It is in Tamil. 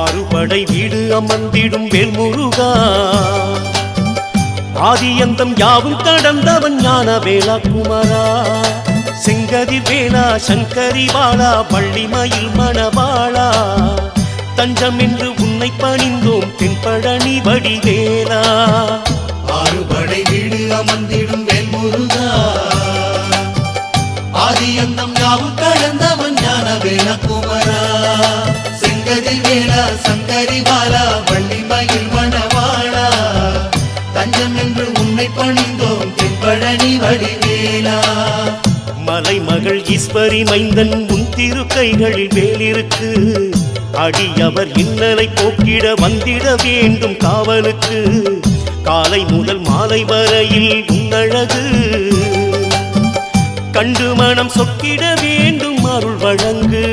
ஆறுபடை வீடு அமர்ந்திடும் வேல்முருகா, ஆதியந்தம் யாவும் கடந்தவன் ஞான வேலா குமரா. செங்கதி வேளா சங்கரி பாலா பள்ளிமயில் மணவாளா, தஞ்சம் என்று உன்னை பணிந்தோம் தென்பழனி வடிவேலா. ஆறுபடை வீடு அமர்ந்திடும் வேல்முருகா, ஆதியந்தம் யாவும் கடந்தவன் ஞான வேலா குமரா. செங்கதி வேளா சங்கரி பாலா வள்ளிமயில் மணவாளா, தஞ்சம் என்று உன்னை பணிந்தோம் தென்பழனி வடிவேலா. மலைமகள் ஈஸ்வரி மைந்தன் உன் திரு கைகளில் வேலிருக்கு, அடியவர் இன்னலை போக்கிட வந்திட வேண்டும் காவலுக்கு. காலை முதல் மாலை வரையில் உன்னழகு கண்டு மனம் சொக்கிட வேண்டும் அருள் வழங்கு.